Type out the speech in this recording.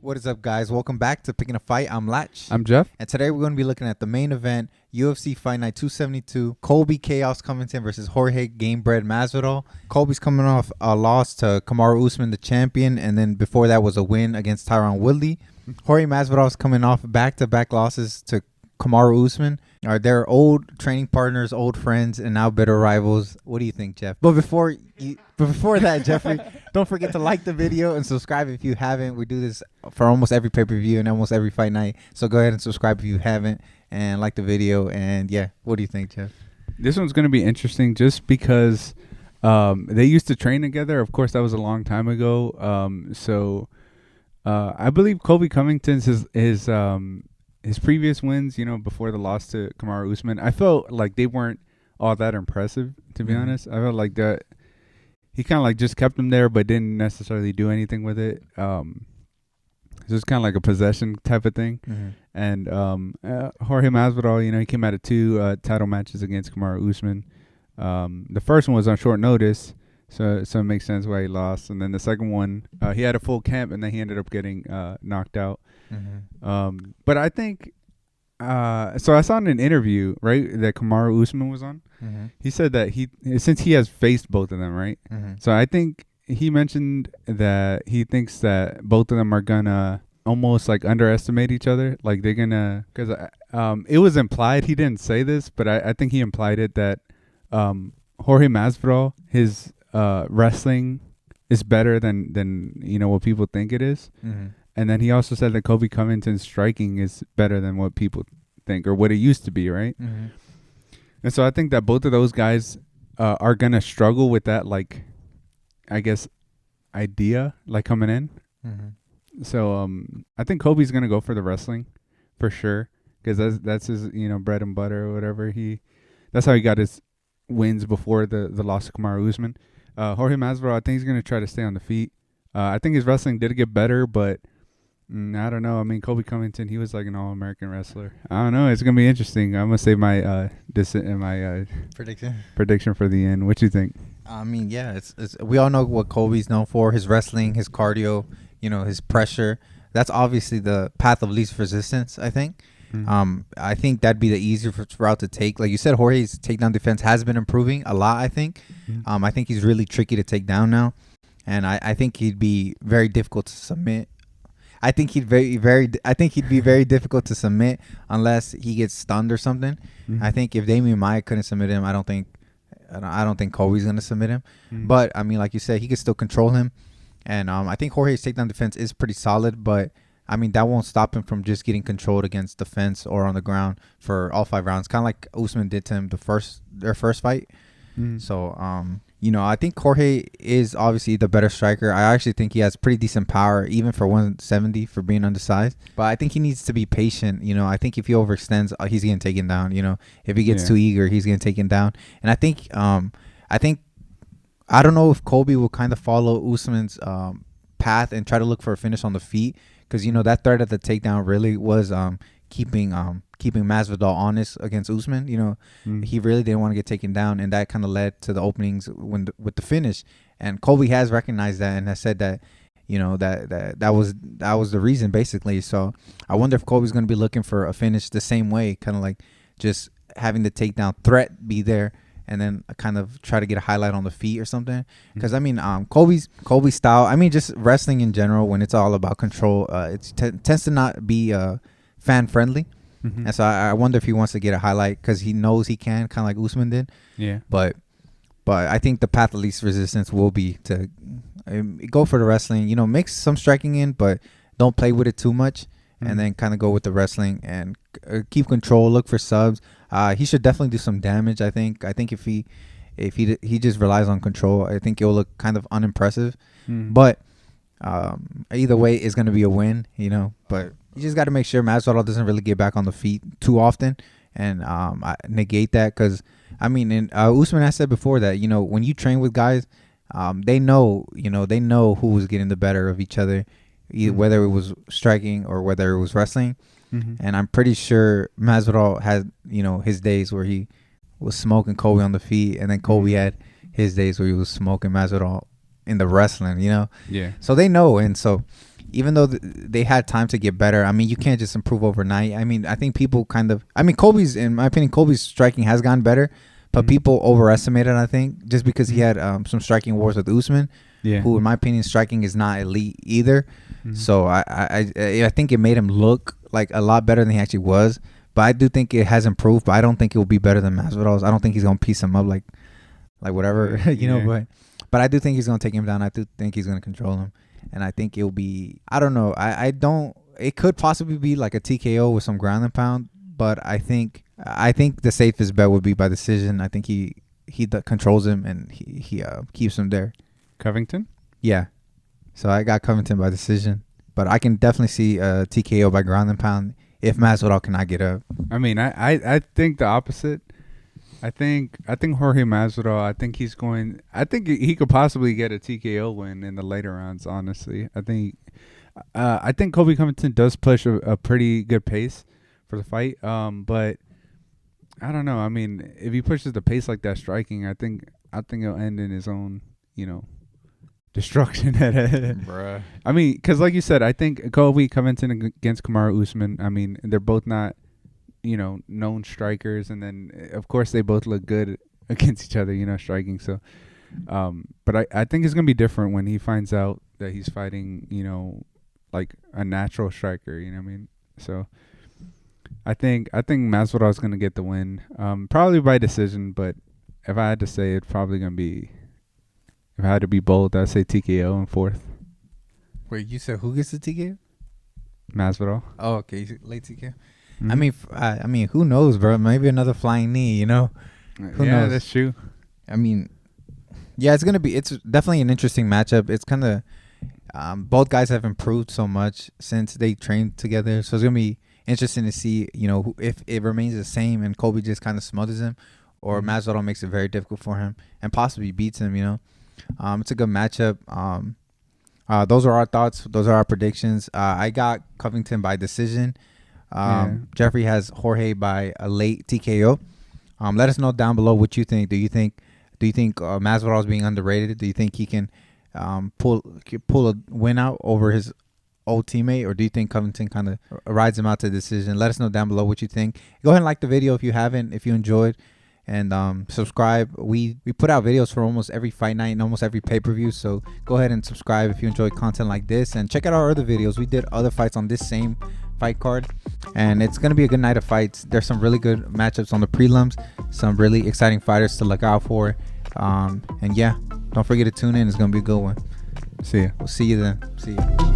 What is up, guys? Welcome back to Picking a Fight. I'm Lach. I'm Jeff. And today we're going to be looking at the main event, UFC Fight Night 272, Colby Chaos Covington versus Jorge Gamebred Masvidal. Colby's coming off a loss to Kamaru Usman, the champion, and then before that was a win against Tyron Woodley. Jorge Masvidal's coming off back-to-back losses to Kamaru Usman. They're old training partners, old friends, and now bitter rivals. What do you think, Jeff? But before that, Jeffrey, don't forget to like the video and subscribe if you haven't. We do this for almost every pay-per-view and almost every fight night. So go ahead and subscribe if you haven't and like the video. And yeah, what do you think, Jeff? This one's going to be interesting just because they used to train together. Of course, that was a long time ago. I believe Colby Covington's his previous wins, before the loss to Kamaru Usman, I felt like they weren't all that impressive, to be honest. I felt like that he kind of like just kept them there, but didn't necessarily do anything with it. It's just kind of like a possession type of thing. And Jorge Masvidal, he came out of two title matches against Kamaru Usman. The first one was on short notice, so it makes sense why he lost. And then the second one, he had a full camp, and then he ended up getting knocked out. But I think so I saw in an interview, right, that Kamaru Usman was on. He said that since he has faced both of them, right? So I think he mentioned that he thinks that both of them are gonna almost like underestimate each other, like they're gonna, because it was implied, he didn't say this, but I think he implied it, that Jorge Masvidal, his wrestling is better than what people think it is. And then he also said that Colby Covington's striking is better than what people think, or what it used to be, right? And so I think that both of those guys are going to struggle with that, like, I guess, idea, like, coming in. So I think Colby's going to go for the wrestling, for sure, because that's his, bread and butter or whatever. That's how he got his wins before the loss to Kamaru Usman. Jorge Masvidal, I think he's going to try to stay on the feet. I think his wrestling did get better, but I don't know. I mean, Colby Covington, he was like an all-American wrestler. I don't know. It's gonna be interesting. I'm gonna save my prediction for the end. What you think? I mean, yeah, it's we all know what Colby's known for: his wrestling, his cardio, his pressure. That's obviously the path of least resistance, I think. I think that'd be the easier route to take. Like you said, Jorge's takedown defense has been improving a lot, I think. I think he's really tricky to take down now, and I think he'd be very difficult to submit. I think he'd be very difficult to submit unless he gets stunned or something. I think if Damian Maia couldn't submit him, I don't think Colby's gonna submit him. But I mean, like you said, he could still control him, and I think Jorge's takedown defense is pretty solid. But I mean, that won't stop him from just getting controlled against the fence or on the ground for all 5 rounds, kind of like Usman did to him their first fight. So I think Jorge is obviously the better striker. I actually think he has pretty decent power, even for 170, for being undersized. But I think he needs to be patient. I think if he overextends, he's getting taken down. If he gets too eager, he's getting taken down. And I think I don't know if Colby will kind of follow Usman's path and try to look for a finish on the feet, because that threat at the takedown really was keeping Masvidal honest against Usman. He really didn't want to get taken down, and that kind of led to the openings with the finish. And Colby has recognized that and has said that that was the reason, basically. So I wonder if Colby's going to be looking for a finish the same way, kind of like just having the takedown threat be there, and then kind of try to get a highlight on the feet or something. Because I mean, Colby's style, I mean, just wrestling in general, when it's all about control, it tends to not be fan friendly. And so I wonder if he wants to get a highlight because he knows he can, kind of like Usman did. Yeah. But I think the path of least resistance will be to go for the wrestling. Mix some striking in, but don't play with it too much. And then kind of go with the wrestling and keep control. Look for subs. He should definitely do some damage. I think if he just relies on control, I think it will look kind of unimpressive. But either way, it's going to be a win. But you just got to make sure Masvidal doesn't really get back on the feet too often and negate that. Because, I mean, Usman has said before that, when you train with guys, they know who was getting the better of each other, whether it was striking or whether it was wrestling. And I'm pretty sure Masvidal had, his days where he was smoking Colby on the feet, and then Colby had his days where he was smoking Masvidal in the wrestling, Yeah. So they know, and so even though they had time to get better, I mean, you can't just improve overnight. I mean, I think people Colby's, in my opinion, Colby's striking has gotten better, but people overestimated, I think, just because he had some striking wars with Usman, who, in my opinion, striking is not elite either. So I think it made him look like a lot better than he actually was. But I do think it has improved, but I don't think it will be better than Masvidal's. I don't think he's going to piece him up like whatever, you know, but I do think he's going to take him down. I do think he's going to control him. And I think it'll be, I don't know. It could possibly be like a TKO with some ground and pound, but I think the safest bet would be by decision. I think he controls him and he keeps him there. Covington? Yeah. So I got Covington by decision, but I can definitely see a TKO by ground and pound if Masvidal cannot get up. I mean, I think the opposite. I think Jorge Masvidal, I think he could possibly get a TKO win in the later rounds, honestly. I think Colby Covington does push a pretty good pace for the fight. But I don't know. I mean, if he pushes the pace like that striking, I think it'll end in his own, destruction. Bruh. I mean, because like you said, I think Colby Covington against Kamaru Usman, I mean, they're both not, known strikers, and then of course they both look good against each other, striking. So, but I think it's gonna be different when he finds out that he's fighting, like a natural striker. You know what I mean? So, I think Masvidal is gonna get the win, probably by decision. But if I had to say, it's probably gonna be. If I had to be bold, I'd say TKO in fourth. Wait, you said who gets the TKO? Masvidal. Oh, okay, late TKO. I mean, who knows, bro? Maybe another flying knee. Who knows? Yeah, that's true. I mean, yeah, it's definitely an interesting matchup. It's kind of both guys have improved so much since they trained together, so it's gonna be interesting to see, if it remains the same and Colby just kind of smothers him, or Masvidal makes it very difficult for him and possibly beats him. It's a good matchup. Those are our thoughts. Those are our predictions. I got Covington by decision. Jeffrey has Jorge by a late TKO. Let us know down below what you think. Do you think Masvidal is being underrated? Do you think he can pull a win out over his old teammate, or do you think Covington kind of rides him out to decision? Let us know down below what you think. Go ahead and like the video if you haven't, if you enjoyed, and subscribe. We put out videos for almost every fight night and almost every pay-per-view, so go ahead and subscribe if you enjoy content like this, and check out our other videos. We did other fights on this same fight card, and it's gonna be a good night of fights. There's some really good matchups on the prelims, some really exciting fighters to look out for, and yeah, don't forget to tune in. It's gonna be a good one. See ya. We'll see you then. See ya.